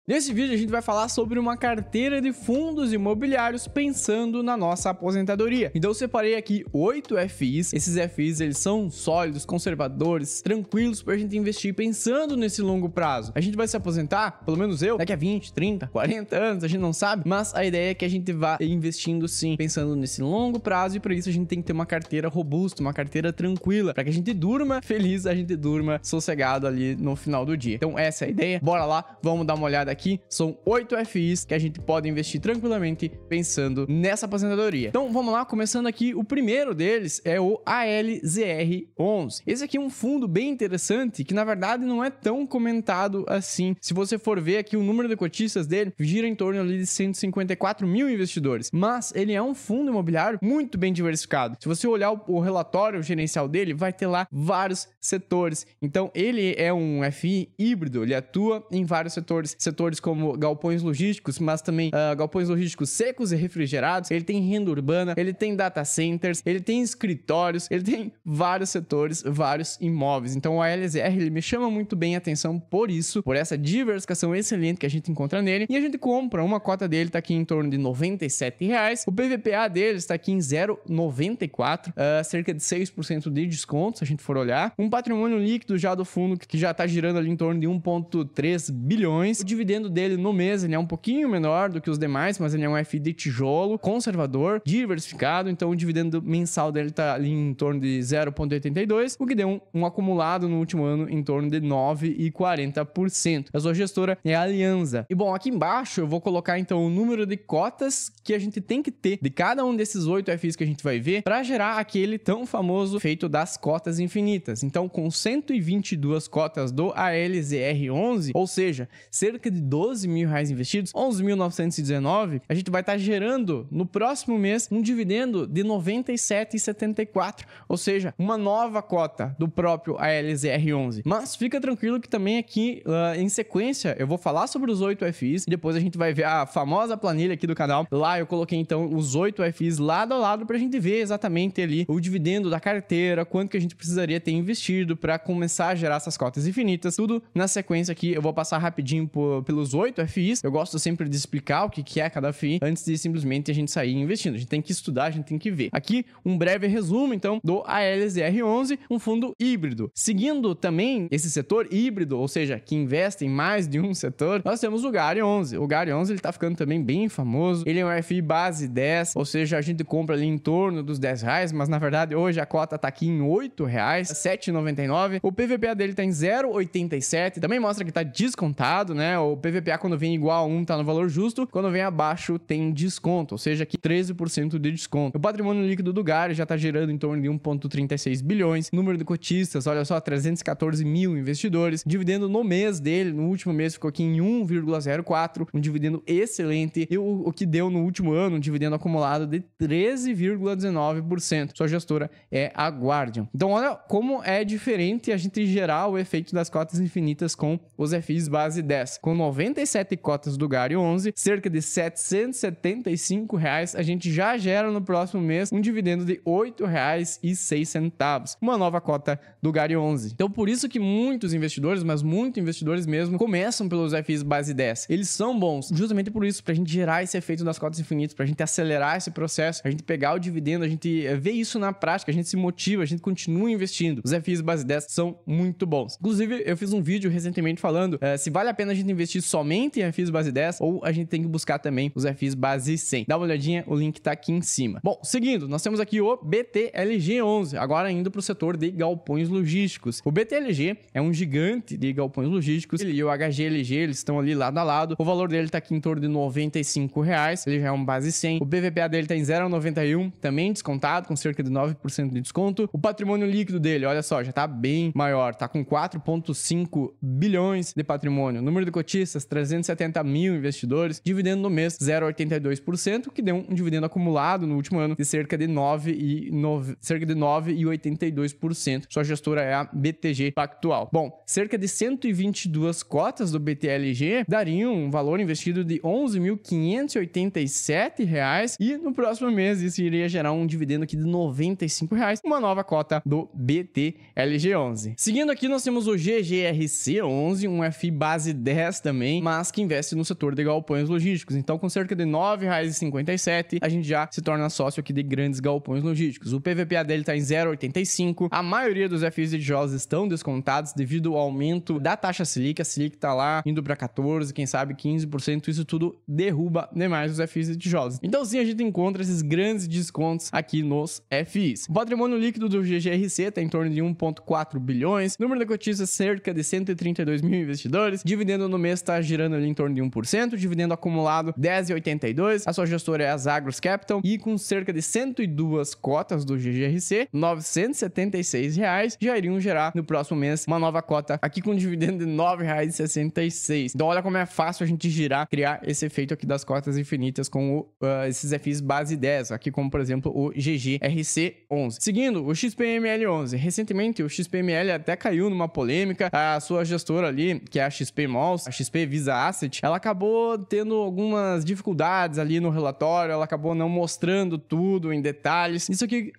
Nesse vídeo a gente vai falar sobre uma carteira de fundos imobiliários pensando na nossa aposentadoria. Então eu separei aqui 8 FIs. Esses FIs eles são sólidos, conservadores, tranquilos pra gente investir pensando nesse longo prazo. A gente vai se aposentar, pelo menos eu, daqui a 20, 30, 40 anos, a gente não sabe, mas a ideia é que a gente vá investindo sim, pensando nesse longo prazo, e para isso a gente tem que ter uma carteira robusta, uma carteira tranquila, para que a gente durma feliz, a gente durma sossegado ali no final do dia. Então essa é a ideia. Bora lá, vamos dar uma olhada aqui. São 8 FIs que a gente pode investir tranquilamente pensando nessa aposentadoria. Então vamos lá, começando aqui, o primeiro deles é o ALZR11. Esse aqui é um fundo bem interessante que na verdade não é tão comentado assim. Se você for ver aqui, o número de cotistas dele gira em torno ali de 154 mil investidores, mas ele é um fundo imobiliário muito bem diversificado. Se você olhar o relatório gerencial dele, vai ter lá vários setores. Então ele é um FI híbrido, ele atua em vários setores como galpões logísticos, mas também galpões logísticos secos e refrigerados. Ele tem renda urbana, ele tem data centers, ele tem escritórios, ele tem vários setores, vários imóveis. Então o ALZR ele me chama muito bem a atenção por isso, por essa diversificação excelente que a gente encontra nele. E a gente compra, uma cota dele está aqui em torno de R$ 97,00. O PVPA dele está aqui em 0,94, cerca de 6% de desconto, se a gente for olhar. Um patrimônio líquido já do fundo que já está girando ali em torno de 1,3 bilhões. O dividendo dele no mês ele é um pouquinho menor do que os demais, mas ele é um FI de tijolo, conservador, diversificado. Então o dividendo mensal dele está ali em torno de 0,82, o que deu um acumulado no último ano em torno de 9,40%. A sua gestora é a Alianza. E bom, aqui embaixo eu vou colocar então o número de cotas que a gente tem que ter de cada um desses 8 FIs que a gente vai ver para gerar aquele tão famoso efeito das cotas infinitas. Então com 122 cotas do ALZR11, ou seja, cerca de R$ 12.000 investidos, 11.919, a gente vai estar gerando no próximo mês um dividendo de R$ 97,74, ou seja, uma nova cota do próprio ALZR11. Mas fica tranquilo que também aqui em sequência eu vou falar sobre os 8 FIs e depois a gente vai ver a famosa planilha aqui do canal. Lá eu coloquei então os 8 FIs lado a lado pra gente ver exatamente ali o dividendo da carteira, quanto que a gente precisaria ter investido para começar a gerar essas cotas infinitas. Tudo na sequência aqui, eu vou passar rapidinho pelos 8 FIs. Eu gosto sempre de explicar o que é cada FI antes de simplesmente a gente sair investindo. A gente tem que estudar, a gente tem que ver. Aqui um breve resumo então do ALZR11, um fundo híbrido. Seguindo também esse setor híbrido, ou seja, que investe em mais de um setor, nós temos o GARI11. O GARI11 ele tá ficando também bem famoso. Ele é um FI base 10, ou seja, a gente compra ali em torno dos R$ 10, mas na verdade hoje a cota tá aqui em R$ 8,00, 7,99. O PVPA dele tá em 0,87, também mostra que tá descontado, né? O PVPA quando vem igual a 1 tá no valor justo, quando vem abaixo tem desconto, ou seja, aqui 13% de desconto. O patrimônio líquido do GARI já tá gerando em torno de 1,36 bilhões. Número de cotistas, olha só, 314 mil investidores. Dividendo no mês dele, no último mês ficou aqui em 1,04, um dividendo excelente. E o que deu no último ano, um dividendo acumulado de 13,19%. Sua gestora é a Guardian. Então olha como é diferente a gente gerar o efeito das cotas infinitas com os FIs base 10. Com 97 cotas do GARI11, cerca de R$ 775, a gente já gera no próximo mês um dividendo de R$ 8,06. Uma nova cota do GARI11. Então por isso que muitos investidores, mas muitos investidores mesmo, começam pelos FIs base 10. Eles são bons justamente por isso, pra gente gerar esse efeito das cotas infinitas, pra gente acelerar esse processo, a gente pegar o dividendo, a gente vê isso na prática, a gente se motiva, a gente continua investindo. Os FIs base 10 são muito bons. Inclusive, eu fiz um vídeo recentemente falando se vale a pena a gente investir somente em FIs base 10 ou a gente tem que buscar também os FIs base 100. Dá uma olhadinha, o link tá aqui em cima. Bom, seguindo, nós temos aqui o BTLG11, agora indo pro setor de galpões logísticos. O BTLG é um gigante de galpões logísticos, ele e o HGLG, eles estão ali lado a lado. O valor dele tá aqui em torno de R$ 95, ele já é um base 100. O PVPA dele tá em 0,91, também descontado, com cerca de 9% de desconto. O patrimônio líquido dele, olha só, já tá bem maior, tá com 4,5 bilhões de patrimônio. Número de cotistas, 370 mil investidores. Dividendo no mês, 0,82%, que deu um dividendo acumulado no último ano de cerca de 9,82%. Sua gestora é a BTG Pactual. Bom, cerca de 122 cotas do BTLG dariam um valor investido de R$ 11.587 e no próximo mês isso iria gerar um dividendo aqui de R$ 95, uma nova cota do BTLG11. Seguindo aqui nós temos o GGRC11, um FI base 10 também. também, mas que investe no setor de galpões logísticos. Então, com cerca de R$ 9,57, a gente já se torna sócio aqui de grandes galpões logísticos. O PVPA dele está em 0,85. A maioria dos FIs de tijolos estão descontados devido ao aumento da taxa Selic. A Selic está lá indo para 14%, quem sabe 15%. Isso tudo derruba demais os FIs de tijolos. Então, sim, a gente encontra esses grandes descontos aqui nos FIs. O patrimônio líquido do GGRC está em torno de 1,4 bilhões. Número de cotistas, cerca de 132 mil investidores. Dividendo no mês está girando ali em torno de 1%. Dividendo acumulado 10,82. A sua gestora é a Zagros Capital e com cerca de 102 cotas do GGRC, R$ 976 já iriam gerar no próximo mês uma nova cota aqui com dividendo de R$ 9,66. Então olha como é fácil a gente criar esse efeito aqui das cotas infinitas com esses FIs base 10, aqui como por exemplo o GGRC11. Seguindo, o XPML11. Recentemente o XPML até caiu numa polêmica. A sua gestora ali, que é a XP Malls, a XP Visa Asset, ela acabou tendo algumas dificuldades ali no relatório, ela acabou não mostrando tudo em detalhes. Isso aqui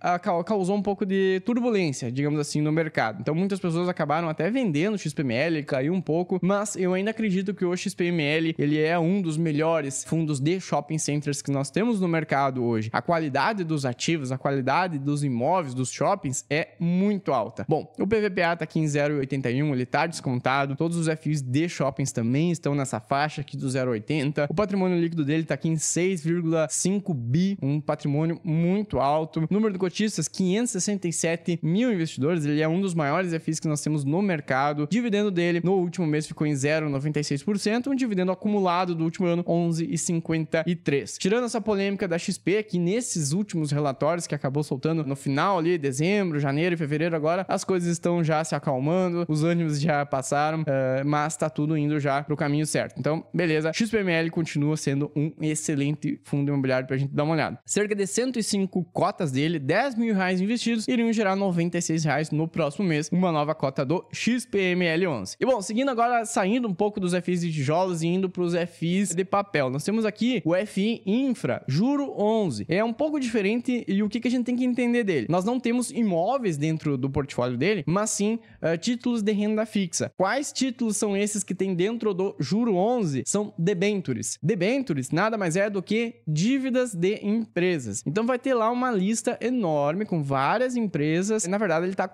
causou um pouco de turbulência, digamos assim, no mercado. Então muitas pessoas acabaram até vendendo o XPML, ele caiu um pouco, mas eu ainda acredito que o XPML, ele é um dos melhores fundos de shopping centers que nós temos no mercado hoje. A qualidade dos ativos, a qualidade dos imóveis, dos shoppings é muito alta. Bom, o PVPA tá aqui em 0,81, ele tá descontado, todos os FIs de shoppings também estão nessa faixa aqui do 0,80. O patrimônio líquido dele tá aqui em 6,5 bi, um patrimônio muito alto. Número de cotistas, 567 mil investidores, ele é um dos maiores FIs que nós temos no mercado. Dividendo dele no último mês ficou em 0,96%, um dividendo acumulado do último ano 11,53. Tirando essa polêmica da XP, que nesses últimos relatórios que acabou soltando no final ali, dezembro, janeiro e fevereiro, agora as coisas estão já se acalmando, os ânimos já passaram, mas tá tudo indo já pro caminho certo. Então, beleza, XPML continua sendo um excelente fundo imobiliário pra gente dar uma olhada. Cerca de 105 cotas dele, R$10 mil investidos, iriam gerar R$96 no próximo mês, uma nova cota do XPML11. E bom, seguindo agora, saindo um pouco dos FIs de tijolos e indo para os FIs de papel, nós temos aqui o FI Infra, juro 11. É um pouco diferente e o que a gente tem que entender dele? Nós não temos imóveis dentro do portfólio dele, mas sim títulos de renda fixa. Quais títulos são esses que tem dentro do juro 11? São debentures. Debentures nada mais é do que dívidas de empresas. Então vai ter lá uma lista enorme com várias empresas. Na verdade, ele está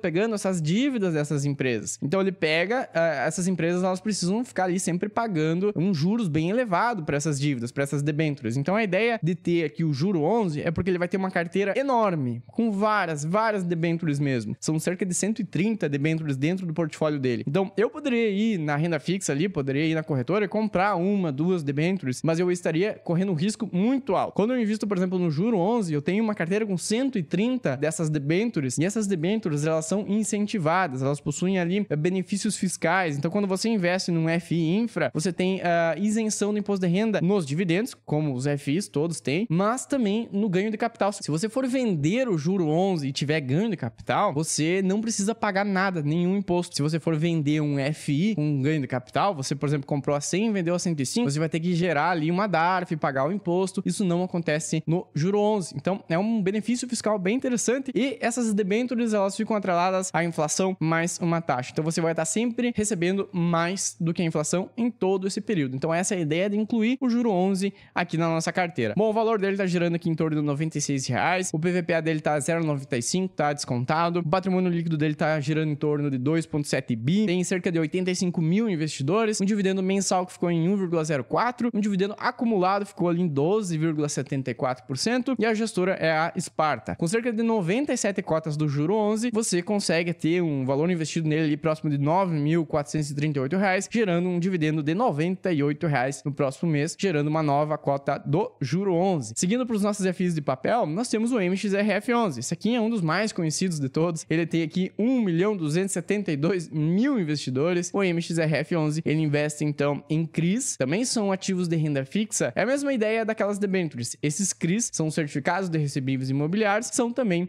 pegando essas dívidas dessas empresas. Então ele pega essas empresas, elas precisam ficar ali sempre pagando um juros bem elevado para essas dívidas, para essas debêntures. Então a ideia de ter aqui o juro 11 é porque ele vai ter uma carteira enorme, com várias debêntures mesmo. São cerca de 130 debêntures dentro do portfólio dele. Então eu poderia ir na renda fixa ali, poderia ir na corretora e comprar uma, duas debêntures, mas eu estaria correndo um risco muito alto. Quando eu invisto, por exemplo, no juro 11, eu tenho uma carteira com 130 dessas debêntures, e essas debêntures, elas são incentivadas, elas possuem ali benefícios fiscais. Então, quando você investe num FI Infra, você tem isenção do imposto de renda nos dividendos, como os FIs todos têm, mas também no ganho de capital. Se você for vender o juro 11 e tiver ganho de capital, você não precisa pagar nada, nenhum imposto. Se você for vender um FI com ganho de capital, você, por exemplo, comprou a 100 e vendeu a 105, você vai ter que gerar ali uma DARF, pagar o imposto. Isso não acontece no juro 11. Então, é um benefício fiscal bem interessante e essas debêntures, elas ficam atreladas à inflação mais uma taxa. Então, você vai estar sempre recebendo mais do que a inflação em todo esse período. Então, essa é a ideia de incluir o juro 11 aqui na nossa carteira. Bom, o valor dele está girando aqui em torno de R$96. O PVPA dele está 0,95, tá descontado. O patrimônio líquido dele está girando em torno de 2,7 bi. Tem cerca de 85 mil investidores. Um dividendo mensal que ficou em 1,04. Um dividendo acumulado ficou ali em 12,74%. E a gestora é a Sparta. Com cerca de 97 cotas do juro 11, você consegue ter um valor investido nele ali próximo de R$9.438, gerando um dividendo de R$98 no próximo mês, gerando uma nova cota do juro 11. Seguindo para os nossos FIs de papel, nós temos o MXRF11. Esse aqui é um dos mais conhecidos de todos. Ele tem aqui 1.272.000 investidores. O MXRF11, ele investe então em CRIs, também são ativos de renda fixa. É a mesma ideia daquelas debêntures. Esses CRIs são certificados de recebíveis imobiliários, são também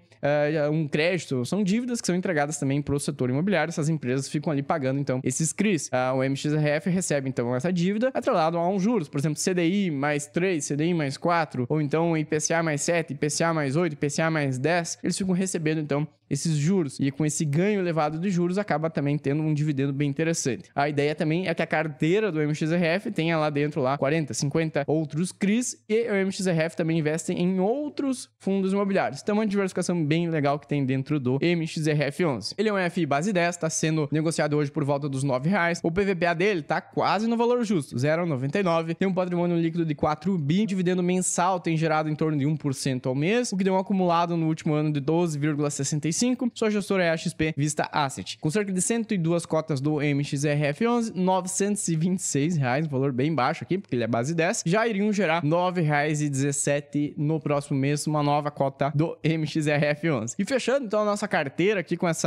um crédito, são dívidas que são entregadas também para o setor imobiliário. Essas empresas ficam ali pagando então esses CRIs. O MXRF recebe então essa dívida atrelado a um juros, por exemplo, CDI mais 3, CDI mais 4, ou então IPCA mais 7, IPCA mais 8, IPCA mais 10, eles ficam recebendo então esses juros. E com esse ganho elevado de juros, acaba também tendo um dividendo bem interessante. A ideia também é que a carteira do MXRF tenha lá dentro 40, 50 outros CRIs, e o MXRF também investe em outros fundos imobiliários. Então, uma diversificação bem legal que tem dentro do MXRF11. Ele é um FI base 10, está sendo negociado hoje por volta dos R$9. O PVPA dele está quase no valor justo, 0,99. Tem um patrimônio líquido de 4 bi, dividendo mensal tem gerado em torno de 1% ao mês, o que deu um acumulado no último ano de 12,65. Sua gestora é a XP Vista Asset. Com cerca de 102 cotas do MXRF11, R$926, um valor bem baixo aqui, porque ele é base 10, já iriam gerar R$9,17 no próximo mês, uma nova cota do MXRF11. E fechando então a nossa carteira aqui com os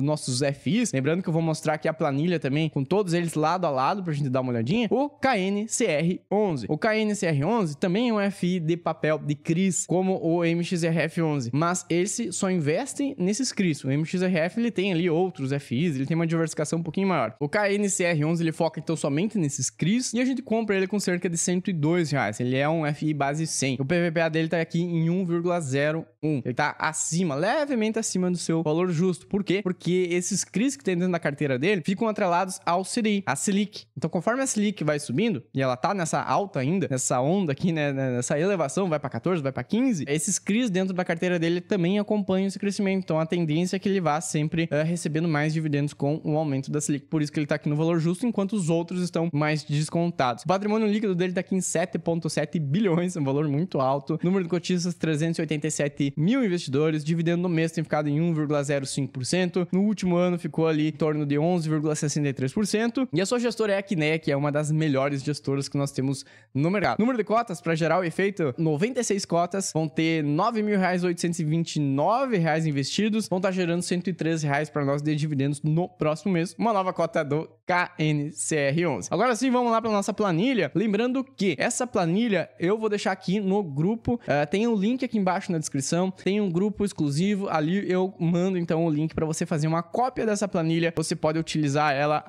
nossos FIs, lembrando que eu vou mostrar aqui a planilha também, com todos eles lado a lado, pra gente dar uma olhadinha, o KNCR11. O KNCR11 também é um FI de papel de CRIs, como o MXRF11, mas esse só investe nesses CRIs. O MXRF, ele tem ali outros FIs, ele tem uma diversificação um pouquinho maior. O KNCR11, ele foca então somente nesses CRIs, e a gente compra ele com cerca de R$102. Ele é um FI base 100. O PVPA dele tá aqui em 1,01. Ele tá acima, levemente acima do seu valor justo. Por quê? Porque esses CRIs que tem dentro da carteira dele ficam atrelados ao CDI, a Selic. Então, conforme a Selic vai subindo, e ela tá nessa alta ainda, nessa onda aqui, né, nessa elevação, vai para 14, vai para 15, esses CRIs dentro da carteira dele também acompanham esse crescimento. Então, a tendência é que ele vá sempre recebendo mais dividendos com o aumento da Selic. Por isso que ele tá aqui no valor justo, enquanto os outros estão mais descontados. O patrimônio líquido dele tá aqui em 7,7 bilhões, um valor muito alto. Número de cotistas, 387 mil investidores. Dividendo no mês tem ficado em 1,05%. No último ano ficou ali em torno de 11,63%. E a sua gestora é a Kinea, que é uma das melhores gestoras que nós temos no mercado. Número de cotas, para gerar o efeito, 96 cotas, vão ter R$9.829 investidos, vão estar gerando R$103 para nós de dividendos no próximo mês. Uma nova cota do KNCR11. Agora sim, vamos lá para nossa planilha. Lembrando que essa planilha eu vou deixar aqui no grupo, tem um link aqui embaixo na descrição, tem um grupo exclusivo, ali eu mando então o link para você fazer uma cópia dessa planilha. Você pode utilizar ela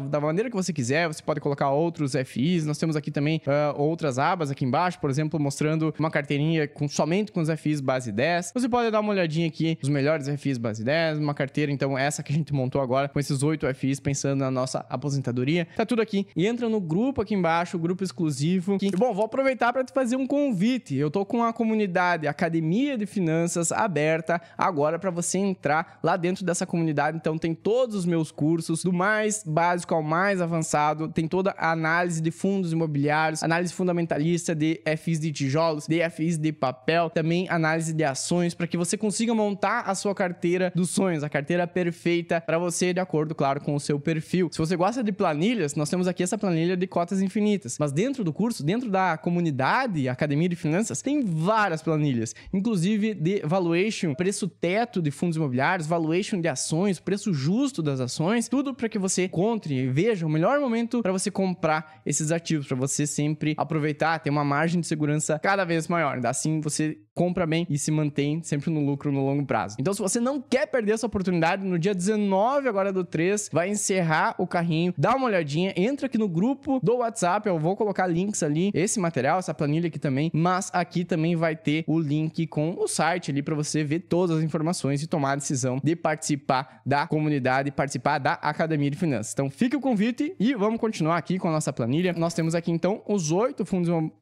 da maneira que você quiser, você pode colocar outros FIs. Nós temos aqui também outras abas aqui embaixo, por exemplo, mostrando uma carteirinha somente com os FIs base 10. Você pode dar uma olhadinha aqui, os melhores FIs base 10, uma carteira, então essa que a gente montou agora, com esses 8 FIs, pensando na nossa aposentadoria. Tá tudo aqui. E entra no grupo aqui embaixo, o grupo exclusivo. Bom, vou aproveitar para te fazer um convite. Eu tô com a comunidade Academia de Finanças aberta agora para você entrar lá dentro dessa comunidade. Então tem todos os meus cursos, do mais básico ao mais avançado. Tem toda a análise de fundos imobiliários, análise fundamentalista de FIs de tijolos, de FIs de papel, também análise de ações, para que você consiga montar a sua carteira dos sonhos, a carteira perfeita para você, de acordo, claro, com o seu perfil. Se você gosta de planilhas, nós temos aqui essa planilha de cotas infinitas. Mas dentro do curso, dentro da comunidade Academia de Finanças, tem várias planilhas, inclusive de valuation, preço teto de fundos imobiliários, valuation de ações, preço justo das ações, tudo para que você encontre e veja o melhor momento para você comprar esses ativos, para você sempre aproveitar, ter uma margem de segurança cada vez maior. Assim você compra bem e se mantém sempre no lucro no longo prazo. Então, se você não quer perder essa oportunidade, no dia 19 agora do 3, vai encerrar o carrinho, dá uma olhadinha, entra aqui no grupo do WhatsApp, eu vou colocar links ali, esse material, essa planilha aqui também, mas aqui também vai ter o link com o site ali para você ver todas as informações e tomar a decisão de participar da comunidade, participar da Academia de Finanças. Então, fica o convite e vamos continuar aqui com a nossa planilha. Nós temos aqui, então, os 8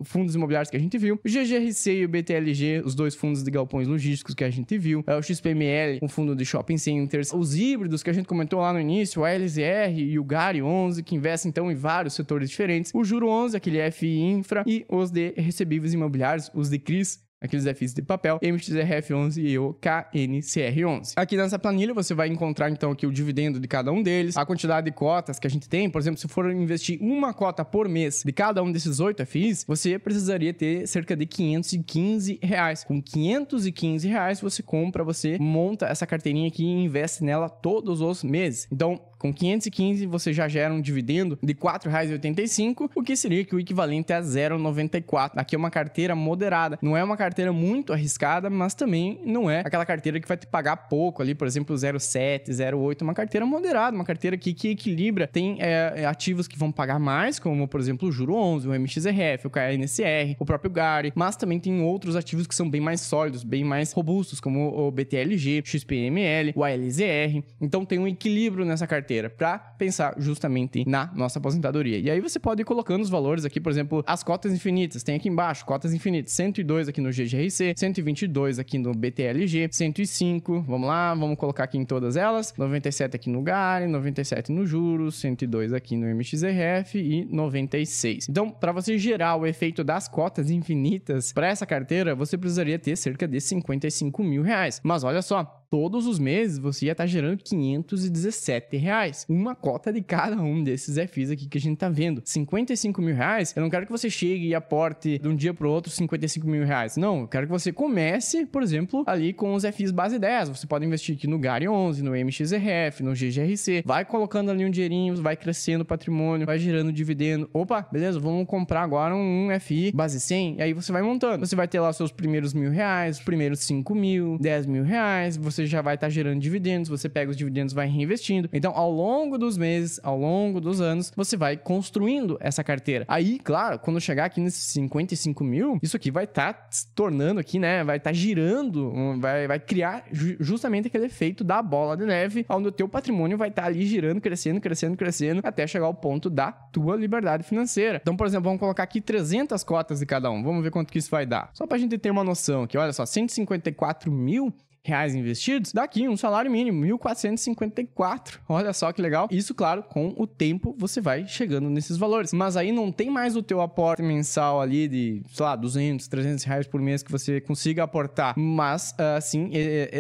fundos imobiliários que a gente viu, o GGRC e o BTLG, os 2 fundos de galpões logísticos que a gente viu, o XPML, um fundo de shopping centers, os híbridos que a gente comentou lá no início, o LZR e o GARI 11, que investem então em vários setores diferentes, o Juro 11, aquele FI Infra, e os de recebíveis imobiliários, os de CRIs, aqueles FIs de papel, MXRF11 e o KNCR11. Aqui nessa planilha você vai encontrar então aqui o dividendo de cada um deles, a quantidade de cotas que a gente tem. Por exemplo, se for investir uma cota por mês de cada um desses 8 FIs, você precisaria ter cerca de R$515. Com R$515 você compra, você monta essa carteirinha aqui e investe nela todos os meses. Então, Com 515 você já gera um dividendo de R$ 4,85, o que seria que o equivalente a 0,94. Aqui é uma carteira moderada, não é uma carteira muito arriscada, mas também não é aquela carteira que vai te pagar pouco ali, por exemplo, 0,7, 0,8, uma carteira moderada, uma carteira que equilibra, tem ativos que vão pagar mais, como por exemplo o Juro 11, o MXRF, o KNSR, o próprio GARI, mas também tem outros ativos que são bem mais sólidos, bem mais robustos, como o BTLG, XPML, o ALZR. Então tem um equilíbrio nessa carteira para pensar justamente na nossa aposentadoria. E aí você pode ir colocando os valores aqui, por exemplo, as cotas infinitas, tem aqui embaixo, cotas infinitas, 102 aqui no GGRC, 122 aqui no BTLG, 105, vamos lá, vamos colocar aqui em todas elas, 97 aqui no GARI, 97 no Juros, 102 aqui no MXRF e 96. Então, para você gerar o efeito das cotas infinitas para essa carteira, você precisaria ter cerca de R$55 mil. Mas olha só, todos os meses você ia estar gerando R$517. Uma cota de cada um desses FIs aqui que a gente tá vendo. R$55 mil, eu não quero que você chegue e aporte de um dia pro outro R$55 mil. Não, eu quero que você comece, por exemplo, ali com os FIs base 10. Você pode investir aqui no GARI 11, no MXRF, no GGRC. Vai colocando ali um dinheirinho, vai crescendo o patrimônio, vai gerando dividendo. Opa, beleza, vamos comprar agora um FI base 100. E aí você vai montando. Você vai ter lá os seus primeiros R$1.000, os primeiros 5 mil, 10 mil reais. Você já vai estar gerando dividendos, você pega os dividendos e vai reinvestindo. Então, ao longo dos meses, ao longo dos anos, você vai construindo essa carteira. Aí, claro, quando chegar aqui nesses 55 mil, isso aqui vai estar se tornando aqui, né? Vai estar girando, vai criar justamente aquele efeito da bola de neve, onde o teu patrimônio vai estar ali girando, crescendo, crescendo, crescendo, até chegar ao ponto da tua liberdade financeira. Então, por exemplo, vamos colocar aqui 300 cotas de cada um. Vamos ver quanto que isso vai dar. Só pra gente ter uma noção aqui, olha só, 154 mil reais investidos, daqui um salário mínimo, 1.454. Olha só que legal. Isso, claro, com o tempo você vai chegando nesses valores. Mas aí não tem mais o teu aporte mensal ali de, sei lá, 200, 300 reais por mês que você consiga aportar. Mas, assim,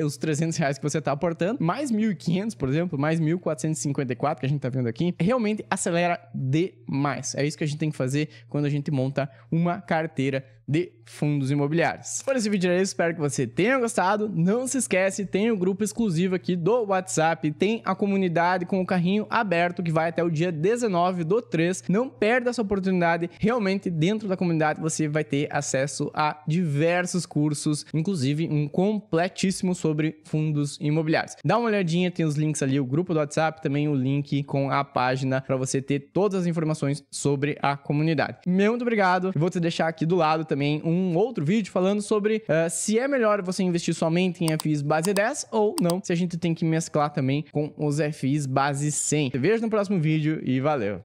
os 300 reais que você tá aportando, mais 1.500, por exemplo, mais 1.454 que a gente tá vendo aqui, realmente acelera demais. É isso que a gente tem que fazer quando a gente monta uma carteira de fundos imobiliários. Por esse vídeo aí, espero que você tenha gostado. Não se esquece, tem o grupo exclusivo aqui do WhatsApp, tem a comunidade com o carrinho aberto que vai até o dia 19/3. Não perda essa oportunidade. Realmente, dentro da comunidade, você vai ter acesso a diversos cursos, inclusive um completíssimo sobre fundos imobiliários. Dá uma olhadinha, tem os links ali, o grupo do WhatsApp, também o link com a página para você ter todas as informações sobre a comunidade. Muito obrigado. Eu vou te deixar aqui do lado também um outro vídeo falando sobre se é melhor você investir somente em FIs base 10 ou não, se a gente tem que mesclar também com os FIs base 100. Eu vejo no próximo vídeo e valeu!